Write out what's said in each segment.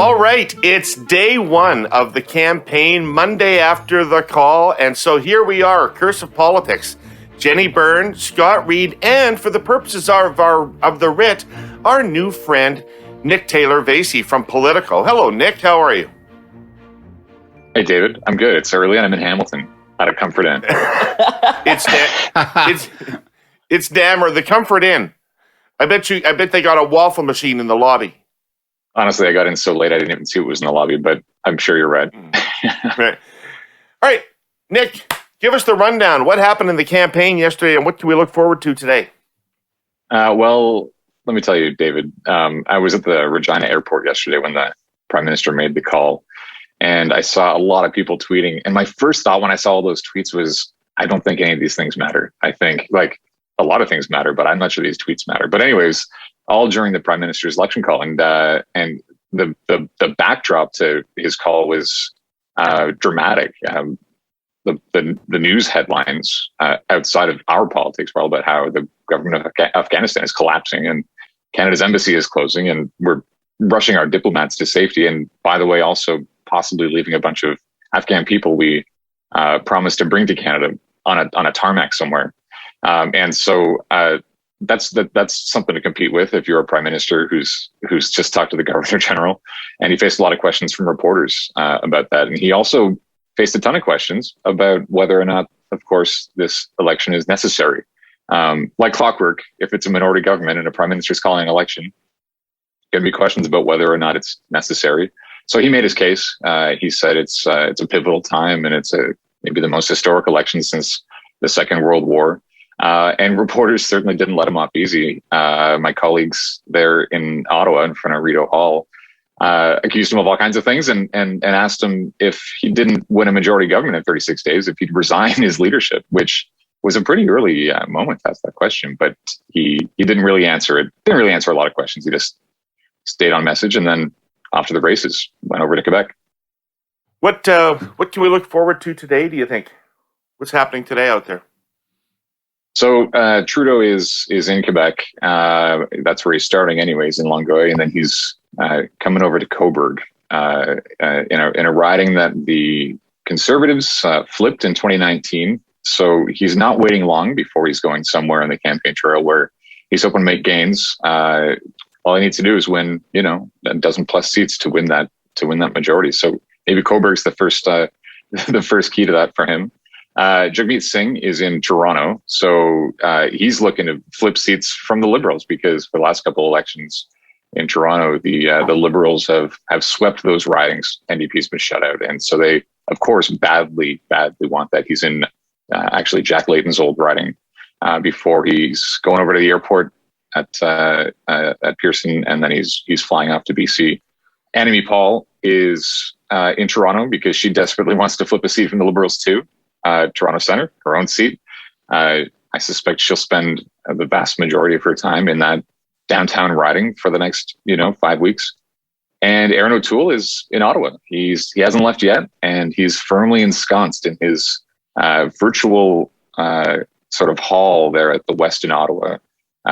All right, it's day one of the campaign, Monday after the call, and so here we are, Curse of Politics. Jenni Byrne, Scott Reid, and for the purposes of the writ, our new friend, Nick Taylor-Vasey from Politico. Hello, Nick. How are you? Hey, David. I'm good. It's early, and I'm in Hamilton at a Comfort Inn. It's Dammer, the Comfort Inn. I bet they got a waffle machine in the lobby. Honestly, I got in so late I didn't even see what was in the lobby, but I'm sure you're right. Right. All right, Nick, give us the rundown. What happened in the campaign yesterday, and what can we look forward to today? Well, let me tell you, David. I was at the Regina airport yesterday when the Prime Minister made the call, and I saw a lot of people tweeting. And my first thought when I saw all those tweets was, I don't think any of these things matter. I think, like, a lot of things matter, but I'm not sure these tweets matter. But anyways, all during the Prime Minister's election call, and the backdrop to his call was dramatic. The news headlines outside of our politics were all about how the government of Afghanistan is collapsing and Canada's embassy is closing, and we're rushing our diplomats to safety. And by the way, also possibly leaving a bunch of Afghan people we promised to bring to Canada on a tarmac somewhere. And so that's something to compete with if you're a prime minister who's just talked to the governor general, and he faced a lot of questions from reporters about that. And he also faced a ton of questions about whether or not, of course, this election is necessary. Like clockwork, if it's a minority government and a prime minister is calling an election, going to be questions about whether or not it's necessary. So he made his case. He said it's a pivotal time, and it's maybe the most historic election since the Second World War. And reporters certainly didn't let him off easy. My colleagues there in Ottawa, in front of Rideau Hall, accused him of all kinds of things and asked him if he didn't win a majority government in 36 days, if he'd resign his leadership, which was a pretty early moment to ask that question. But he didn't really answer it. Didn't really answer a lot of questions. He just stayed on message and then off to the races, went over to Quebec. What can we look forward to today, do you think? What's happening today out there? So Trudeau is in Quebec. That's where he's starting anyways, in Longueuil. And then he's coming over to Cobourg in a riding that the Conservatives flipped in 2019. So he's not waiting long before he's going somewhere on the campaign trail where he's hoping to make gains. All he needs to do is win, a dozen plus seats to win that majority. So maybe Cobourg's the first key to that for him. Jagmeet Singh is in Toronto, so he's looking to flip seats from the Liberals, because for the last couple of elections in Toronto, the Liberals have swept those ridings. NDP's been shut out, and so they, of course, badly want that. He's in actually Jack Layton's old riding before he's going over to the airport at Pearson, and then he's flying off to BC. Annamie Paul is in Toronto because she desperately wants to flip a seat from the Liberals too. Toronto Centre, her own seat. I suspect she'll spend the vast majority of her time in that downtown riding for the next, 5 weeks. And Aaron O'Toole is in Ottawa. He hasn't left yet, and he's firmly ensconced in his virtual sort of hall there at the West in Ottawa.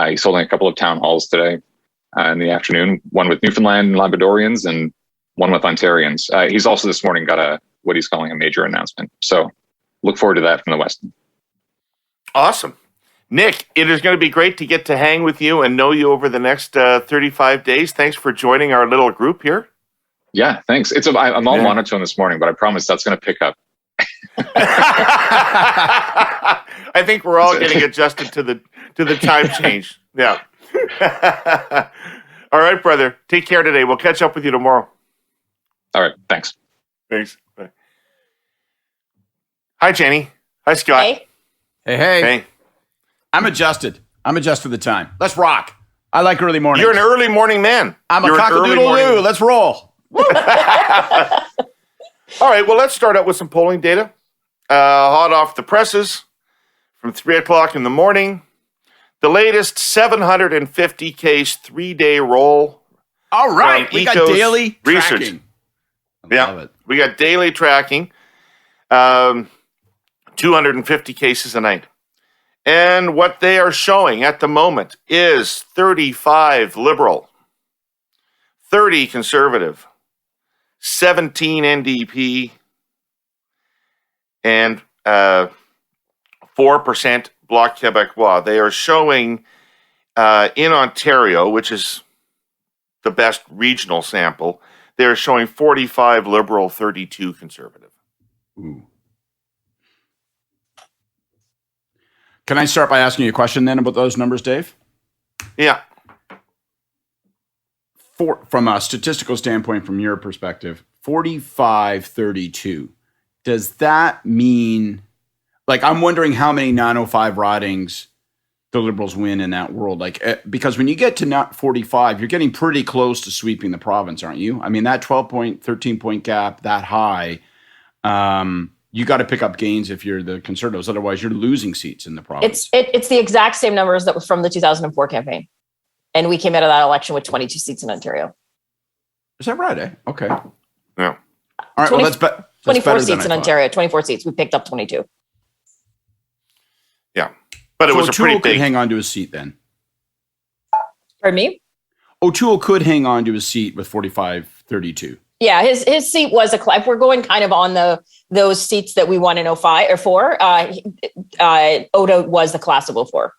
He's holding a couple of town halls today in the afternoon, one with Newfoundland and Labradorians and one with Ontarians. He's also this morning got what he's calling a major announcement. So look forward to that from the West. Awesome. Nick, it is going to be great to get to hang with you and know you over the next 35 days. Thanks for joining our little group here. Yeah, thanks. I'm all monotone this morning, but I promise that's going to pick up. I think we're all getting adjusted to the time change. Yeah. All right, brother. Take care today. We'll catch up with you tomorrow. All right. Thanks. Thanks. Bye. Hi, Jenny. Hi, Scott. Hey. Hey. I'm adjusted to the time. Let's rock. I like early mornings. You're an early morning man. I'm a cock-a-doodle-doo. Let's roll. All right, well, let's start out with some polling data. Hot off the presses from 3 o'clock in the morning. The latest 750 case 3-day roll. All right, we got daily research. Tracking. Love it. We got daily tracking. 250 cases a night. And what they are showing at the moment is 35 Liberal, 30 Conservative, 17 NDP, and 4% Bloc Québécois. They are showing in Ontario, which is the best regional sample, they're showing 45 Liberal, 32 Conservative. Ooh. Can I start by asking you a question then about those numbers, Dave? Yeah. From a statistical standpoint, from your perspective, 45-32. Does that mean, like, I'm wondering how many 905 ridings the Liberals win in that world? Like, because when you get to not 45, you're getting pretty close to sweeping the province, aren't you? I mean, that 12-point, 13-point gap that high, you got to pick up gains if you're the Conservatives. Otherwise, you're losing seats in the province. It's the exact same numbers that was from the 2004 campaign. And we came out of that election with 22 seats in Ontario. Is that right, eh? Okay. Yeah. All right, 20, well, that's 24 seats in Ontario, 24 seats. We picked up 22. Yeah. But it was a pretty big... could hang on to his seat then. Pardon me? O'Toole could hang on to his seat with 45-32. Yeah, his seat was if we're going kind of on those seats that we won in 05 or 4, Odo was the class of 04.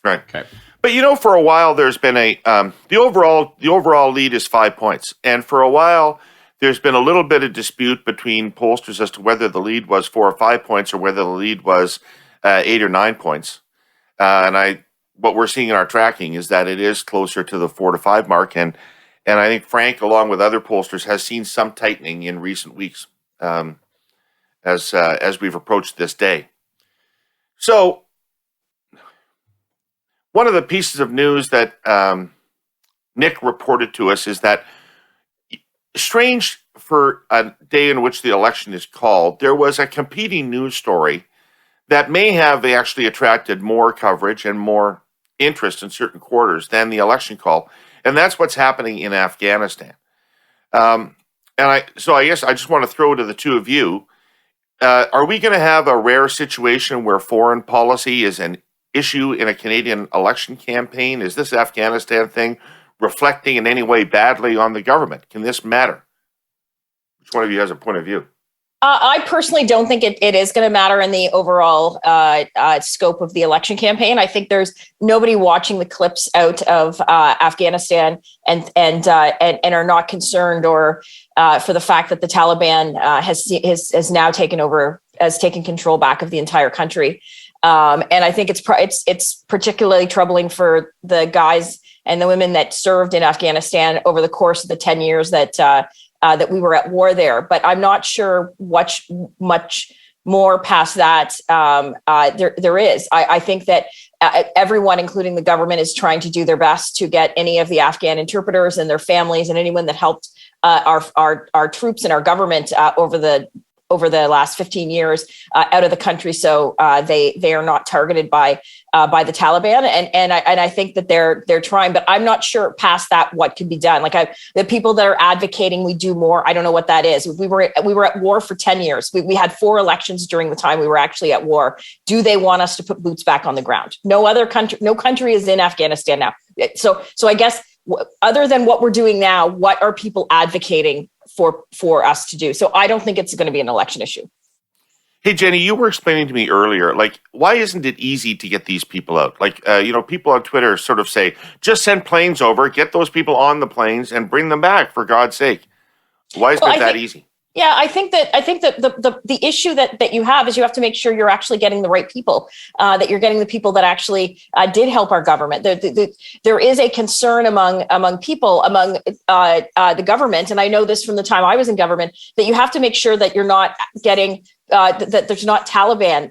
Right. Okay. But, you know, for a while, there's been the overall lead is 5 points. And for a while, there's been a little bit of dispute between pollsters as to whether the lead was 4 or 5 points or whether the lead was 8 or 9 points. What we're seeing in our tracking is that it is closer to the 4 to 5 mark. And I think Frank, along with other pollsters, has seen some tightening in recent weeks as we've approached this day. So, one of the pieces of news that Nick reported to us is that, strange for a day in which the election is called, there was a competing news story that may have actually attracted more coverage and more interest in certain quarters than the election call, and that's what's happening in Afghanistan. So I guess I just want to throw to the two of you, are we going to have a rare situation where foreign policy is an issue in a Canadian election campaign? Is this Afghanistan thing reflecting in any way badly on the government? Can this matter? Which one of you has a point of view? I personally don't think it is going to matter in the overall scope of the election campaign. I think there's nobody watching the clips out of Afghanistan and are not concerned or for the fact that the Taliban has now taken control back of the entire country. And I think it's particularly troubling for the guys and the women that served in Afghanistan over the course of the 10 years that we were at war there. But I'm not sure much more past that there is. I think that everyone, including the government, is trying to do their best to get any of the Afghan interpreters and their families and anyone that helped our troops and our government over the last 15 years out of the country, so they are not targeted by the Taliban, and I think that they're trying, but I'm not sure past that what can be done. Like the people that are advocating we do more, I don't know what that is. We were at war for 10 years. We had 4 elections during the time we were actually at war. Do they want us to put boots back on the ground? No country is in Afghanistan now. So I guess other than what we're doing now, what are people advocating for us to do? So I don't think it's going to be an election issue. Hey, Jenny, you were explaining to me earlier, like, why isn't it easy to get these people out? Like, people on Twitter sort of say, just send planes over, get those people on the planes and bring them back, for God's sake. Why isn't it that easy? Yeah, I think that the issue that you have is you have to make sure you're actually getting the right people, that you're getting the people that actually did help our government. There is a concern among people, among the government, and I know this from the time I was in government, that you have to make sure that you're not getting that there's not Taliban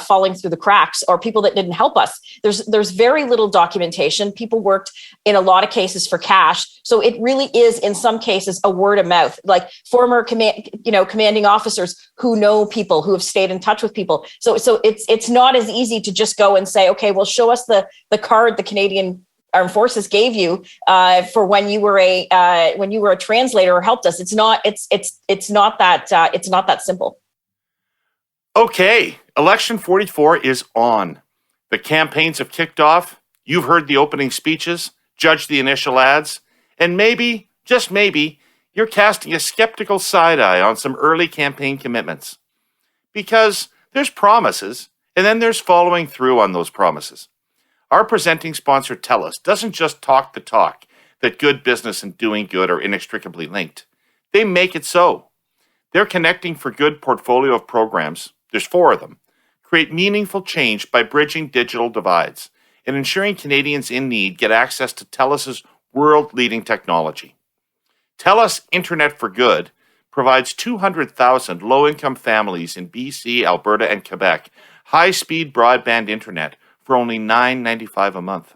falling through the cracks or people that didn't help us. There's very little documentation. People worked in a lot of cases for cash. So it really is, in some cases, a word of mouth, like former commanding officers who know people, who have stayed in touch with people. So it's not as easy to just go and say, okay, well, show us the card the Canadian Armed Forces gave you for when you were a translator or helped us. It's not that simple. Okay, election 44 is on. The campaigns have kicked off. You've heard the opening speeches, judged the initial ads, and maybe, just maybe, you're casting a skeptical side eye on some early campaign commitments. Because there's promises, and then there's following through on those promises. Our presenting sponsor, TELUS, doesn't just talk the talk that good business and doing good are inextricably linked. They make it so. Their Connecting for Good portfolio of programs, there's 4 of them, create meaningful change by bridging digital divides and ensuring Canadians in need get access to TELUS's world-leading technology. TELUS Internet for Good provides 200,000 low-income families in BC, Alberta, and Quebec high-speed broadband internet for only $9.95 a month.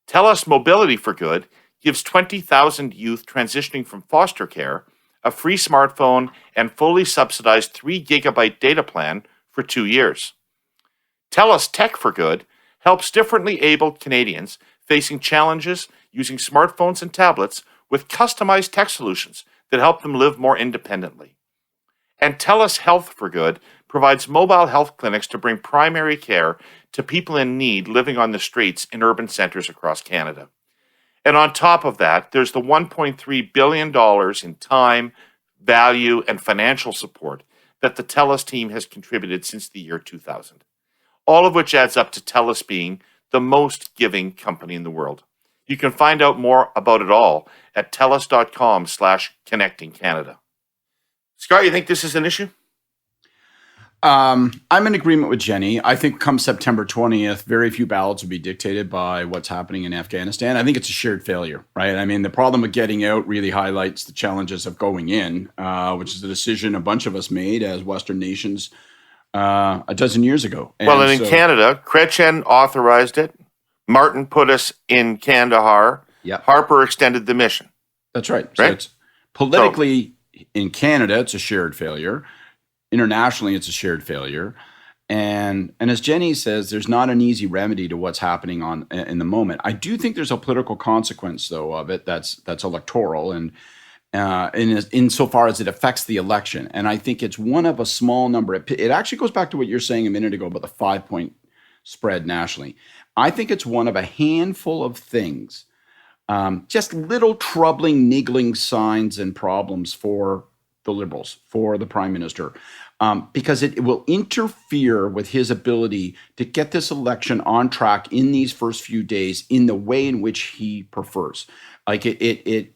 TELUS Mobility for Good gives 20,000 youth transitioning from foster care a free smartphone and fully subsidized 3 gigabyte data plan for 2 years. TELUS Tech for Good helps differently abled Canadians facing challenges using smartphones and tablets with customized tech solutions that help them live more independently. And TELUS Health for Good provides mobile health clinics to bring primary care to people in need living on the streets in urban centers across Canada. And on top of that, there's the $1.3 billion in time, value, and financial support that the TELUS team has contributed since the year 2000. All of which adds up to TELUS being the most giving company in the world. You can find out more about it all at telus.com/connectingcanada. Scott, you think this is an issue? I'm in agreement with Jenny. I think come September 20th, very few ballots will be dictated by what's happening in Afghanistan. I think it's a shared failure, right? I mean, the problem of getting out really highlights the challenges of going in, which is a decision a bunch of us made as Western nations a dozen years ago. And in Canada, Chrétien authorized it. Martin put us in Kandahar. Yep. Harper extended the mission. That's right. So it's politically in Canada, it's a shared failure. Internationally, it's a shared failure. And as Jenny says, there's not an easy remedy to what's happening in the moment. I do think there's a political consequence, though, of it that's electoral and insofar as it affects the election. And I think it's one of a small number. It actually goes back to what you're saying a minute ago about the 5-point spread nationally. I think it's one of a handful of things, just little troubling, niggling signs and problems for the Liberals, for the Prime Minister, because it will interfere with his ability to get this election on track in these first few days in the way in which he prefers. Like it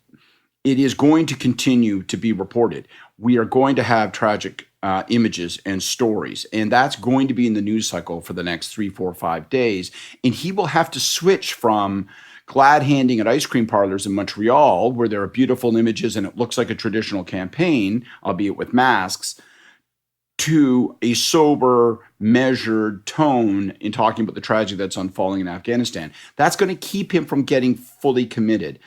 is going to continue to be reported. We are going to have tragic images and stories, and that's going to be in the news cycle for the next 3, 4, 5 days. And he will have to switch from glad handing at ice cream parlors in Montreal, where there are beautiful images and it looks like a traditional campaign, albeit with masks, to a sober, measured tone in talking about the tragedy that's unfolding in Afghanistan. That's going to keep him from getting fully committed.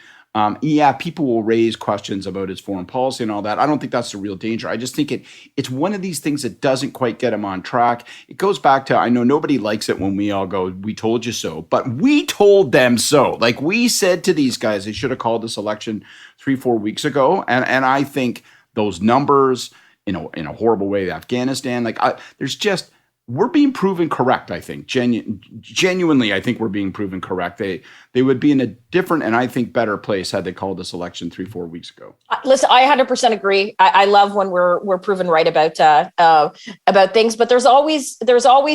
People will raise questions about his foreign policy and all that. I don't think that's the real danger. I just think it's one of these things that doesn't quite get him on track. It goes back to, I know nobody likes it when we all go, we told you so, but we told them so. Like we said to these guys, they should have called this election 3-4 weeks ago. And I think those numbers, in a horrible way, Afghanistan, we're being proven correct, I think. Genuinely, I think we're being proven correct. They would be in a different and I think better place had they called this election 3-4 weeks ago. Listen, I 100% agree. I love when we're proven right about things, but there's always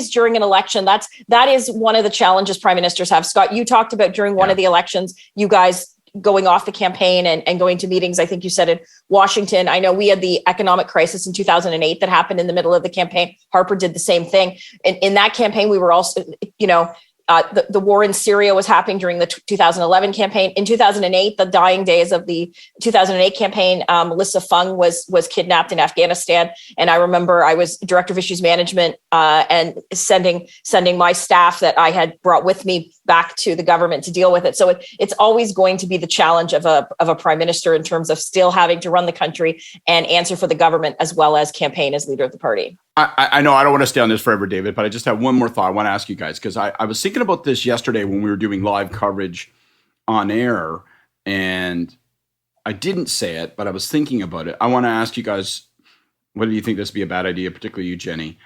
during an election. That is one of the challenges prime ministers have. Scott, you talked about during one of the elections, you guys going off the campaign and going to meetings. I think you said in Washington. I know we had the economic crisis in 2008 that happened in the middle of the campaign. Harper did the same thing. In that campaign, we were also, the war in Syria was happening during the 2011 campaign. In 2008, the dying days of the 2008 campaign, Melissa Fung was kidnapped in Afghanistan. And I remember I was director of issues management and sending my staff that I had brought with me back to the government to deal with it. So it's always going to be the challenge of a prime minister in terms of still having to run the country and answer for the government as well as campaign as leader of the party. I know I don't want to stay on this forever, David, but I just have one more thought I want to ask you guys, because I was thinking about this yesterday when we were doing live coverage on air, and I didn't say it, but I was thinking about it. I want to ask you guys, whether you think this would be a bad idea, particularly you, Jenny.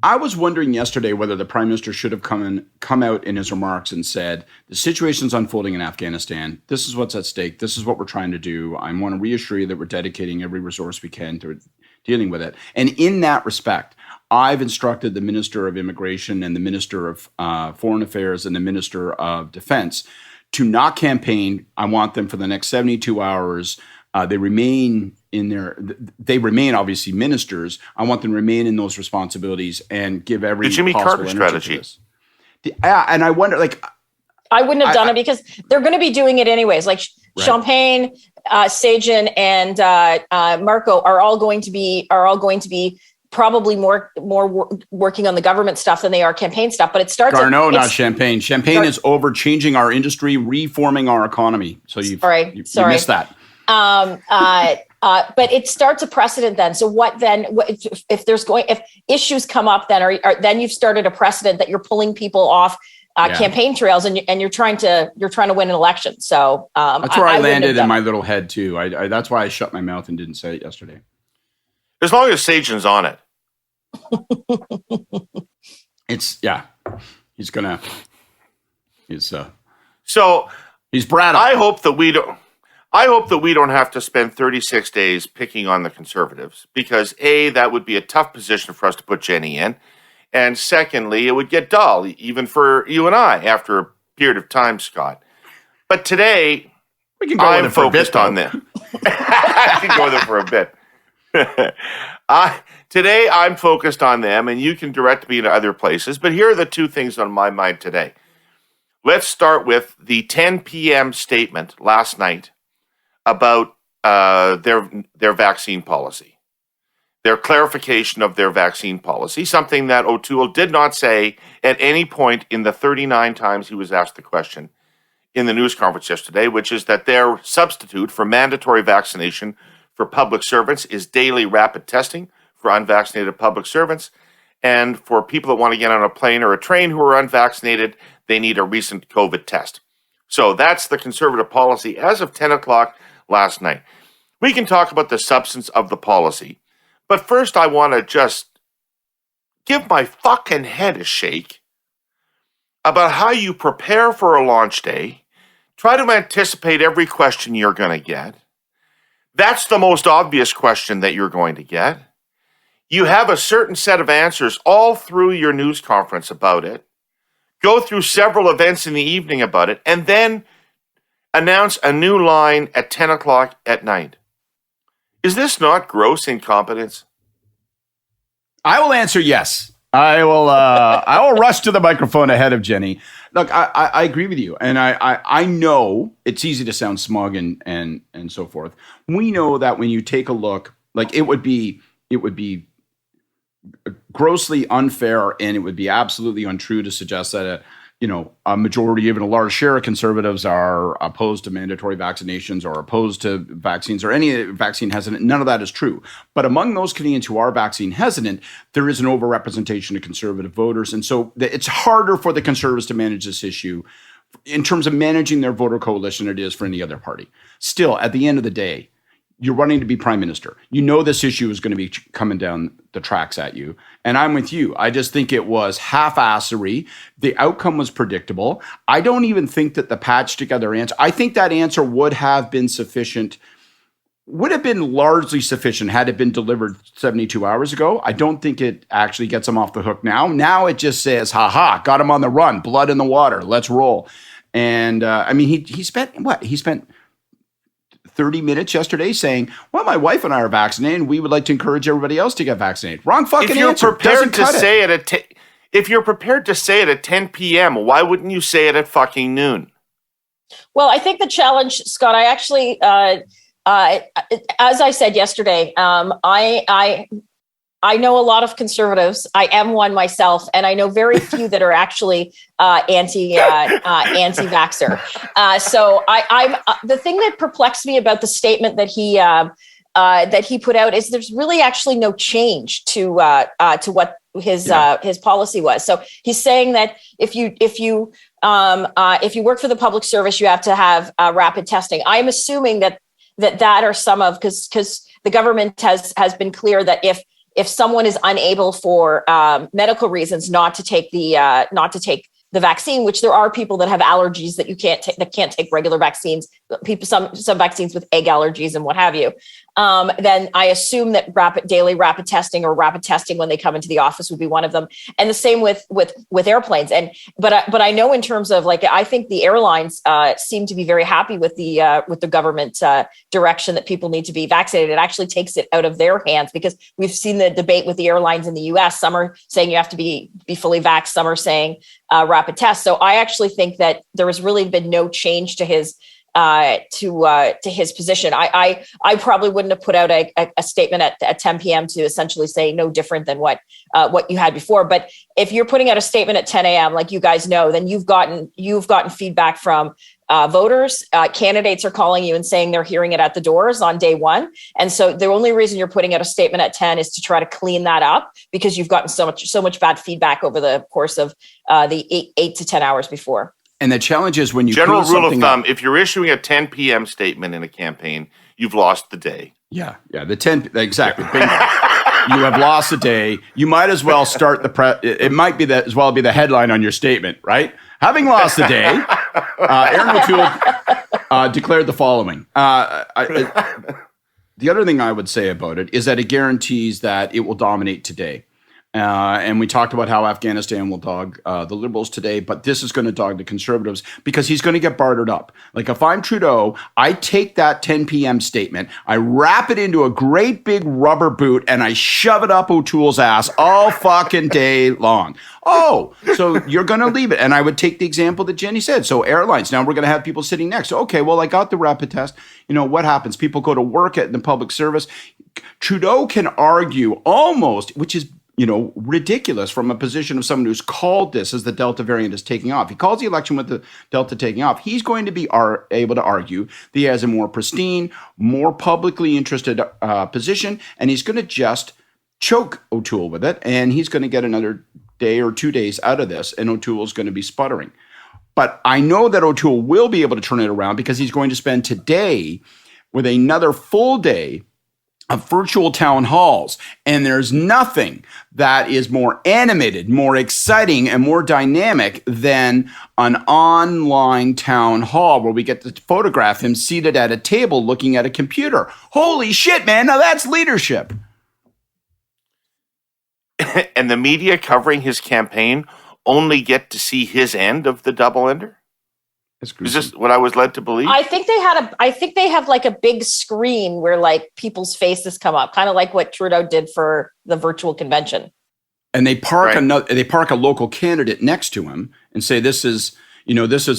I was wondering yesterday whether the Prime Minister should have come out in his remarks and said, the situation's unfolding in Afghanistan. This is what's at stake. This is what we're trying to do. I want to reassure you that we're dedicating every resource we can to dealing with it. And in that respect, I've instructed the Minister of Immigration and the Minister of Foreign Affairs and the Minister of Defense to not campaign. I want them for the next 72 hours. They remain obviously ministers. I want them to remain in those responsibilities and give every the Jimmy Carter strategy. And I wonder, like, I wouldn't have done it because they're going to be doing it anyways. Like right. Champagne, Sajin, and Marco are all going to be probably more working on the government stuff than they are campaign stuff. But it starts. Garneau, not Champagne. Champagne is over changing our industry, reforming our economy. So you missed that. But it starts a precedent then. So what then? If issues come up, then then you've started a precedent that you're pulling people off campaign trails, and you're trying to win an election. So that's where I landed in my little head too. That's why I shut my mouth and didn't say it yesterday. As long as Sajin's on it, he's Brad. I hope that we don't have to spend 36 days picking on the Conservatives because A, that would be a tough position for us to put Jenny in. And secondly, it would get dull, even for you and I, after a period of time, Scott. But today, I'm focused on them. I can go there for a bit. Today, I'm focused on them, and you can direct me to other places. But here are the two things on my mind today. Let's start with the 10 p.m. statement last night about their vaccine policy, their clarification of their vaccine policy, something that O'Toole did not say at any point in the 39 times he was asked the question in the news conference yesterday, which is that their substitute for mandatory vaccination for public servants is daily rapid testing for unvaccinated public servants. And for people that want to get on a plane or a train who are unvaccinated, they need a recent COVID test. So that's the Conservative policy as of 10 o'clock last night. We can talk about the substance of the policy, but first I want to just give my fucking head a shake about how you prepare for a launch day, try to anticipate every question you're going to get. That's the most obvious question that you're going to get. You have a certain set of answers all through your news conference about it, go through several events in the evening about it, and then announce a new line at 10 o'clock at night. Is this not gross incompetence? I will answer yes. I will rush to the microphone ahead of Jenny. Look, I agree with you. And I know it's easy to sound smug and so forth. We know that when you take a look, like it would be grossly unfair and it would be absolutely untrue to suggest that a majority, even a large share of Conservatives are opposed to mandatory vaccinations or opposed to vaccines or any vaccine hesitant. None of that is true. But among those Canadians who are vaccine hesitant, there is an overrepresentation of Conservative voters. And so it's harder for the Conservatives to manage this issue in terms of managing their voter coalition than it is for any other party. Still, at the end of the day, you're running to be prime minister. You know this issue is going to be coming down the tracks at you. And I'm with you. I just think it was half-assery. The outcome was predictable. I don't even think that the patched together answer, I think that answer would have been sufficient, would have been largely sufficient had it been delivered 72 hours ago. I don't think it actually gets them off the hook now. Now it just says, got him on the run, blood in the water, let's roll. And he spent 30 minutes yesterday saying, well, my wife and I are vaccinated and we would like to encourage everybody else to get vaccinated. Wrong fucking answer. If you're prepared to say it at 10 p.m., why wouldn't you say it at fucking noon? Well, I think the challenge, Scott, I actually, as I said yesterday, I know a lot of Conservatives. I am one myself, and I know very few that are actually anti-vaxxer. So I'm the thing that perplexed me about the statement that he put out is there's really actually no change to what his policy was. So he's saying that if you work for the public service, you have to have rapid testing. I'm assuming that are some of because the government has been clear that if someone is unable for medical reasons not to take the vaccine, which there are people that have allergies that can't take regular vaccines, people, some vaccines with egg allergies and what have you, then I assume that daily rapid testing or rapid testing when they come into the office would be one of them. And the same with airplanes. But I know in terms of like, I think the airlines seem to be very happy with the government direction that people need to be vaccinated. It actually takes it out of their hands, because we've seen the debate with the airlines in the US. Some are saying you have to be fully vaxxed. Some are saying rapid test. So I actually think that there has really been no change to his his position. I probably wouldn't have put out a statement at 10 p.m. to essentially say no different than what you had before. But if you're putting out a statement at 10 a.m., like you guys know, then you've gotten feedback from voters. Candidates are calling you and saying they're hearing it at the doors on day one. And so the only reason you're putting out a statement at 10 is to try to clean that up, because you've gotten so much bad feedback over the course of the 8 to 10 hours before. And the challenge is when you general rule of thumb, if you're issuing a 10 p.m. statement in a campaign, you've lost the day. Yeah, the 10 exactly. Bingo. You have lost the day. You might as well start it might be as well be the headline on your statement, right? Having lost the day, Aaron O'Toole declared the following. The other thing I would say about it is that it guarantees that it will dominate today. And we talked about how Afghanistan will dog the Liberals today, but this is going to dog the Conservatives, because he's going to get bartered up. Like if I'm Trudeau, I take that 10 p.m. statement, I wrap it into a great big rubber boot, and I shove it up O'Toole's ass all fucking day long. Oh, so you're going to leave it. And I would take the example that Jenny said. So airlines, now we're going to have people sitting next. Okay, well, I got the rapid test. You know, what happens? People go to work at the public service. Trudeau can argue almost, which is ridiculous from a position of someone who's called this as the Delta variant is taking off. He calls the election with the Delta taking off. He's going to be able to argue that he has a more pristine, more publicly interested position, and he's going to just choke O'Toole with it, and he's going to get another day or 2 days out of this, and O'Toole's going to be sputtering. But I know that O'Toole will be able to turn it around, because he's going to spend today with another full day of virtual town halls. And there's nothing that is more animated, more exciting, and more dynamic than an online town hall where we get to photograph him seated at a table looking at a computer. Holy shit, man. Now that's leadership. And the media covering his campaign only get to see his end of the double-ender? Is this what I was led to believe? I think they have like a big screen where like people's faces come up, kind of like what Trudeau did for the virtual convention. And they park a local candidate next to him and say, this is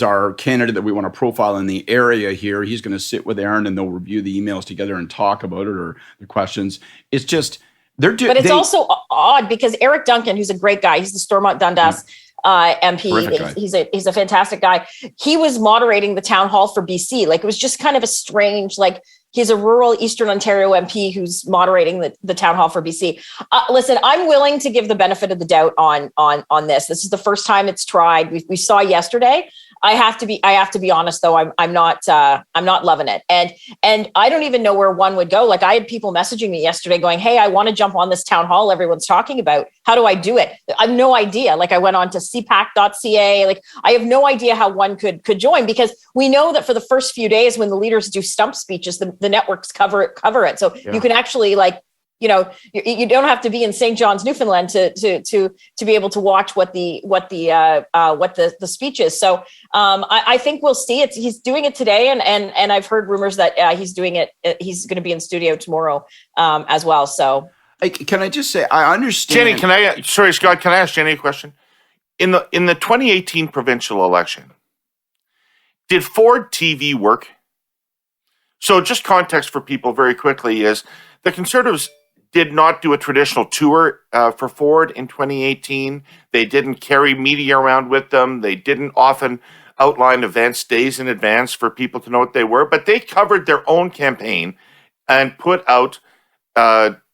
our candidate that we want to profile in the area here. He's going to sit with Aaron, and they'll review the emails together and talk about it, or the questions. It's just but it's also odd, because Eric Duncan, who's a great guy, he's the Stormont Dundas MP. He's a fantastic guy. He was moderating the town hall for BC. Like, it was just kind of a strange, like, he's a rural Eastern Ontario MP who's moderating the town hall for BC. Listen, I'm willing to give the benefit of the doubt on this. This is the first time it's tried. We saw yesterday. I have to be honest, though. I'm not loving it. And I don't even know where one would go. Like, I had people messaging me yesterday going, hey, I want to jump on this town hall everyone's talking about. How do I do it? I have no idea. Like, I went on to cpac.ca. Like, I have no idea how one could join, because we know that for the first few days when the leaders do stump speeches, the networks cover it. So you can actually, like, you don't have to be in St. John's, Newfoundland to be able to watch what the speech is. So I think we'll see it. He's doing it today, and I've heard rumors that he's doing it. He's going to be in studio tomorrow as well. So can I just say, I understand. Jenny, Scott, can I ask Jenny a question? In the 2018 provincial election, did Ford TV work? So just context for people very quickly is the Conservatives did not do a traditional tour for Ford in 2018. They didn't carry media around with them. They didn't often outline events days in advance for people to know what they were, but they covered their own campaign and put out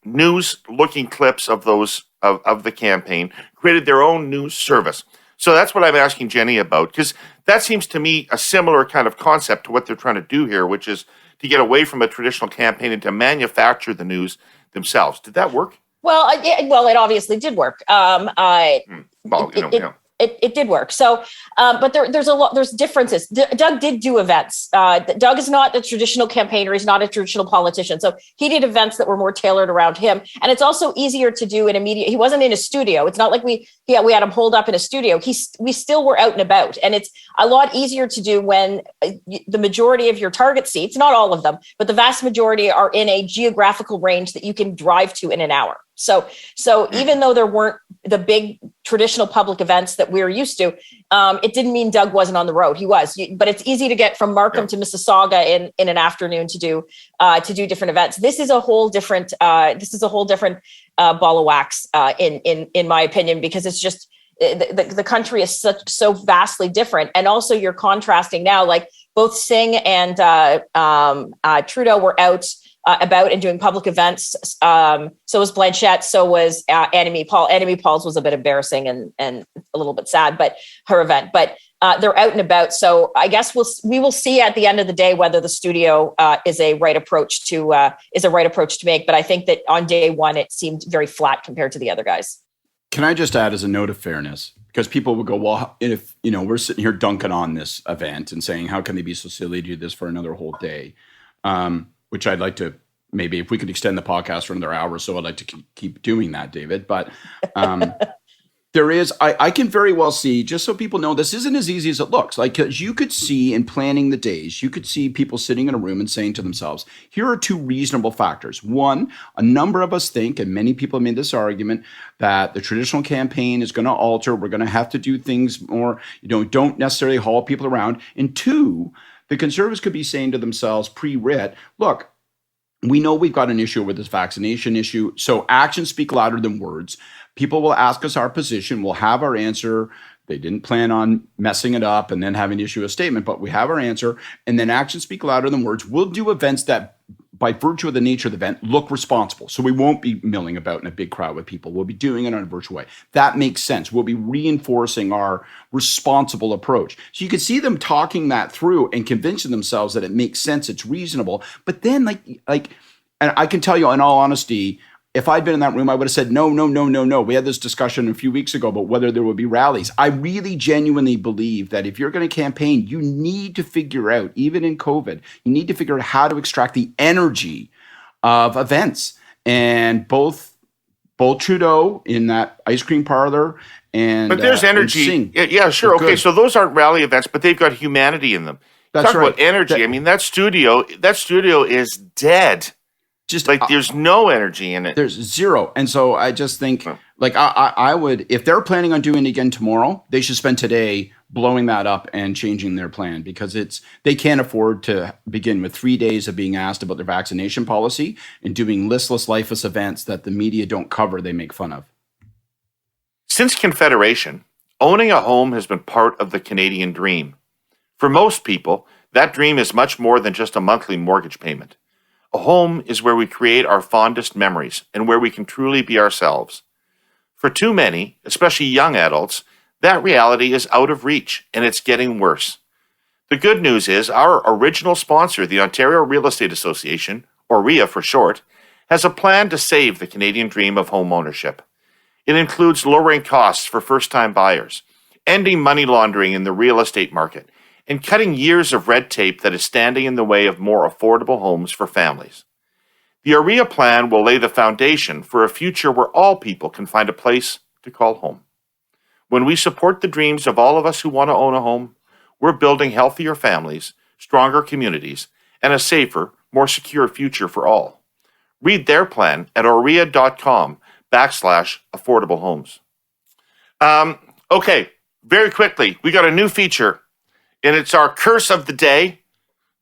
news-looking clips of those of the campaign, created their own news service. So that's what I'm asking Jenny about, because that seems to me a similar kind of concept to what they're trying to do here, which is to get away from a traditional campaign and to manufacture the news themselves. Did that work? Well, it obviously did work. It did work. So, but there's differences. Doug did do events. Doug is not a traditional campaigner. He's not a traditional politician. So he did events that were more tailored around him. And it's also easier to do in a media. He wasn't in a studio. It's not like we had him holed up in a studio. We still were out and about. And it's a lot easier to do when the majority of your target seats, not all of them, but the vast majority are in a geographical range that you can drive to in an hour. So even though there weren't the big traditional public events that we're used to, it didn't mean Doug wasn't on the road. He was, but it's easy to get from Markham to Mississauga in an afternoon to do different events. This is a whole different ball of wax in my opinion, because it's just the country is so vastly different, and also you're contrasting now. Like both Singh and Trudeau were out about and doing public events. So was Blanchette. So was Annamie Paul. Annamie Paul's was a bit embarrassing and a little bit sad, but her event. But they're out and about. So I guess we will see at the end of the day whether the studio is a right approach to make. But I think that on day one it seemed very flat compared to the other guys. Can I just add as a note of fairness? Because people would go, well, if we're sitting here dunking on this event and saying, how can they be so silly to do this for another whole day? Which I'd like to, maybe if we could extend the podcast for another hour or so, I'd like to keep doing that, David. But there is, I can very well see, just so people know, this isn't as easy as it looks. Like, because you could see in planning the days, you could see people sitting in a room and saying to themselves, here are two reasonable factors. One, a number of us think, and many people have made this argument, that the traditional campaign is going to alter. We're going to have to do things more, don't necessarily haul people around. And two, the Conservatives could be saying to themselves pre-writ, look, we know we've got an issue with this vaccination issue, so actions speak louder than words. People will ask us our position. We'll have our answer. They didn't plan on messing it up and then having to issue a statement, but we have our answer. And then actions speak louder than words. We'll do events that, by virtue of the nature of the event, look responsible. So we won't be milling about in a big crowd with people. We'll be doing it in a virtual way. That makes sense. We'll be reinforcing our responsible approach. So you can see them talking that through and convincing themselves that it makes sense, it's reasonable. But then, and I can tell you in all honesty, if I'd been in that room, I would have said, no. We had this discussion a few weeks ago about whether there would be rallies. I really genuinely believe that if you're going to campaign, you need to figure out, even in COVID, you need to figure out how to extract the energy of events. And both Trudeau in that ice cream parlor but there's energy. Yeah, sure. Okay, so those aren't rally events, but they've got humanity in them. That's right. About energy. I mean, that studio is dead. Just like there's no energy in it. There's zero. And so I just think I would, if they're planning on doing it again tomorrow, they should spend today blowing that up and changing their plan, because they can't afford to begin with 3 days of being asked about their vaccination policy and doing listless, lifeless events that the media don't cover, they make fun of. Since Confederation, owning a home has been part of the Canadian dream. For most people, that dream is much more than just a monthly mortgage payment. A home is where we create our fondest memories and where we can truly be ourselves. For too many, especially young adults, that reality is out of reach, and it's getting worse. The good news is our original sponsor, the Ontario Real Estate Association, or REA for short, has a plan to save the Canadian dream of home ownership. It includes lowering costs for first-time buyers, ending money laundering in the real estate market, and cutting years of red tape that is standing in the way of more affordable homes for families. The AREA plan will lay the foundation for a future where all people can find a place to call home. When we support the dreams of all of us who want to own a home, we're building healthier families, stronger communities, and a safer, more secure future for all. Read their plan at aurea.com/affordable homes. Okay, very quickly, we got a new feature. And it's our curse of the day.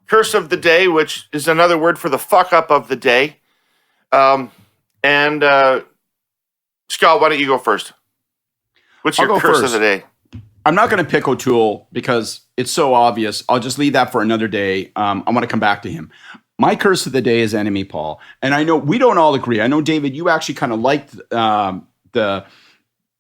Curse of the day, which is another word for the fuck up of the day. Scott, why don't you go first? What's your curse of the day? I'm not going to pick O'Toole because it's so obvious. I'll just leave that for another day. I want to come back to him. My curse of the day is Annamie Paul. And I know we don't all agree. I know, David, you actually kind of liked the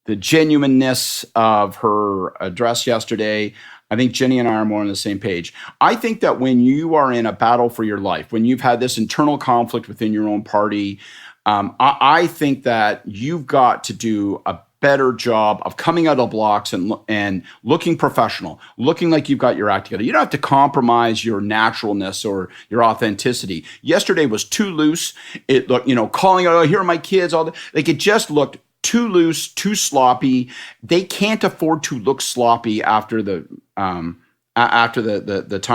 genuineness of her address yesterday. I think Jenny and I are more on the same page. I think that when you are in a battle for your life, when you've had this internal conflict within your own party, I think that you've got to do a better job of coming out of the blocks and looking professional, looking like you've got your act together. You don't have to compromise your naturalness or your authenticity. Yesterday was too loose. It looked, calling out, oh, here are my kids, all that. Like, it just looked too loose, too sloppy. They can't afford to look sloppy after the time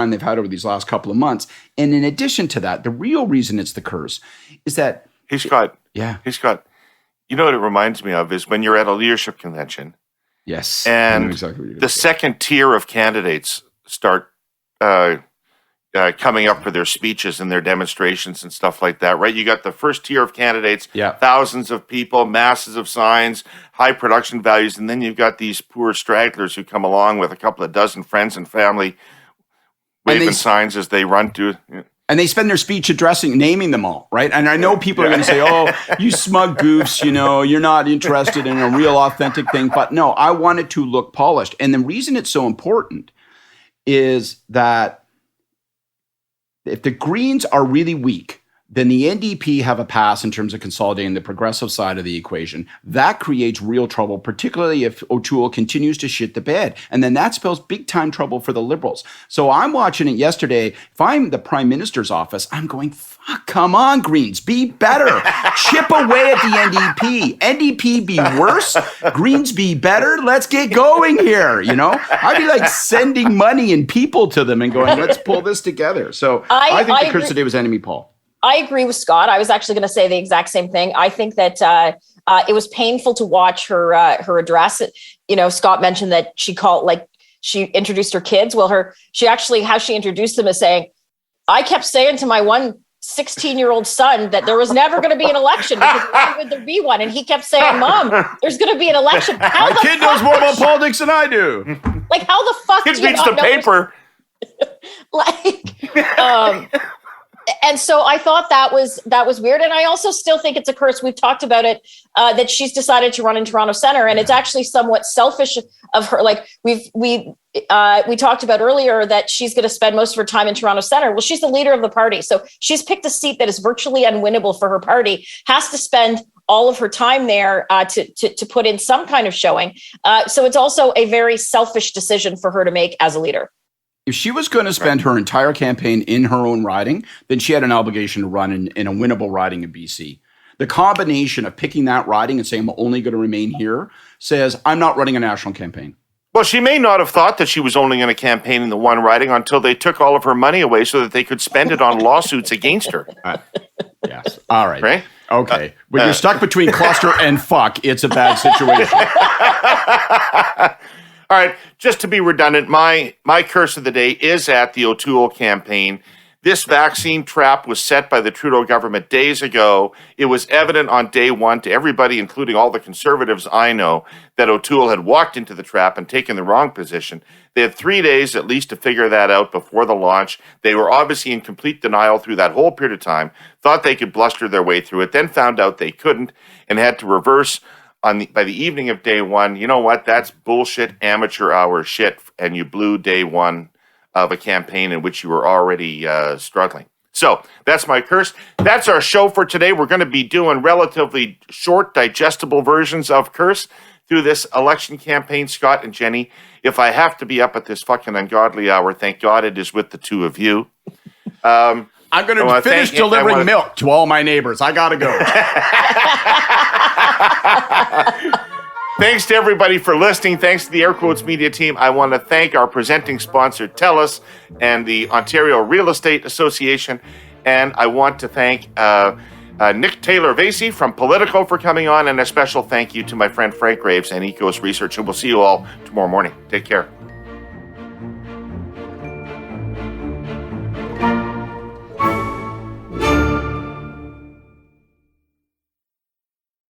they've had over these last couple of months. And in addition to that, the real reason it's the curse is that... Hey, Scott. Yeah. Hey, Scott. You know what it reminds me of is when you're at a leadership convention. Yes. And exactly the second tier of candidates start coming up for their speeches and their demonstrations and stuff like that, right? You got the first tier of candidates, thousands of people, masses of signs, high production values, and then you've got these poor stragglers who come along with a couple of dozen friends and family waving signs as they run to... And they spend their speech naming them all, right? And I know people are going to say, oh, you smug goofs, you're not interested in a real authentic thing. But no, I want it to look polished. And the reason it's so important is that if the Greens are really weak, then the NDP have a pass in terms of consolidating the progressive side of the equation. That creates real trouble, particularly if O'Toole continues to shit the bed. And then that spells big time trouble for the Liberals. So I'm watching it yesterday. If I'm the Prime Minister's office, I'm going, fuck, come on, Greens, be better. Chip away at the NDP. NDP be worse. Greens be better. Let's get going here, I'd be like sending money and people to them and going, let's pull this together. So I think the curse today was enemy Paul. I agree with Scott. I was actually going to say the exact same thing. I think that it was painful to watch her address. Scott mentioned that she introduced her kids. Well, how she introduced them is saying, I kept saying to my 16-year-old son that there was never going to be an election because why would there be one? And he kept saying, Mom, there's going to be an election. My kid knows more about politics than I do. Like, how the fuck do you not know? Paper. And so I thought that was weird. And I also still think it's a curse. We've talked about it, that she's decided to run in Toronto Centre. And it's actually somewhat selfish of her. Like we talked about earlier that she's going to spend most of her time in Toronto Centre. Well, she's the leader of the party. So she's picked a seat that is virtually unwinnable for her party, has to spend all of her time there to put in some kind of showing. So it's also a very selfish decision for her to make as a leader. If she was going to spend her entire campaign in her own riding, then she had an obligation to run in a winnable riding in BC. The combination of picking that riding and saying I'm only going to remain here says I'm not running a national campaign. Well, she may not have thought that she was only going to campaign in the one riding until they took all of her money away so that they could spend it on lawsuits against her. Yes. All right. Right? Okay. When you're stuck between cluster and fuck, it's a bad situation. All right, just to be redundant, my curse of the day is at the O'Toole campaign. This vaccine trap was set by the Trudeau government days ago. It was evident on day one to everybody, including all the Conservatives I know, that O'Toole had walked into the trap and taken the wrong position. They had 3 days at least to figure that out before the launch. They were obviously in complete denial through that whole period of time, thought they could bluster their way through it, then found out they couldn't and had to reverse by the evening of day one. You know what? That's bullshit, amateur hour shit, and you blew day one of a campaign in which you were already struggling. So that's my curse. That's our show for today. We're going to be doing relatively short, digestible versions of curse through this election campaign. Scott and Jenny, if I have to be up at this fucking ungodly hour, thank God it is with the two of you. I'm going to finish delivering milk to all my neighbors. I got to go. Thanks to everybody for listening. Thanks to the Air Quotes Media team. I want to thank our presenting sponsor, TELUS, and the Ontario Real Estate Association. And I want to thank Nick Taylor-Vasey from Politico for coming on, and a special thank you to my friend Frank Graves and Ecos Research. And we'll see you all tomorrow morning. Take care.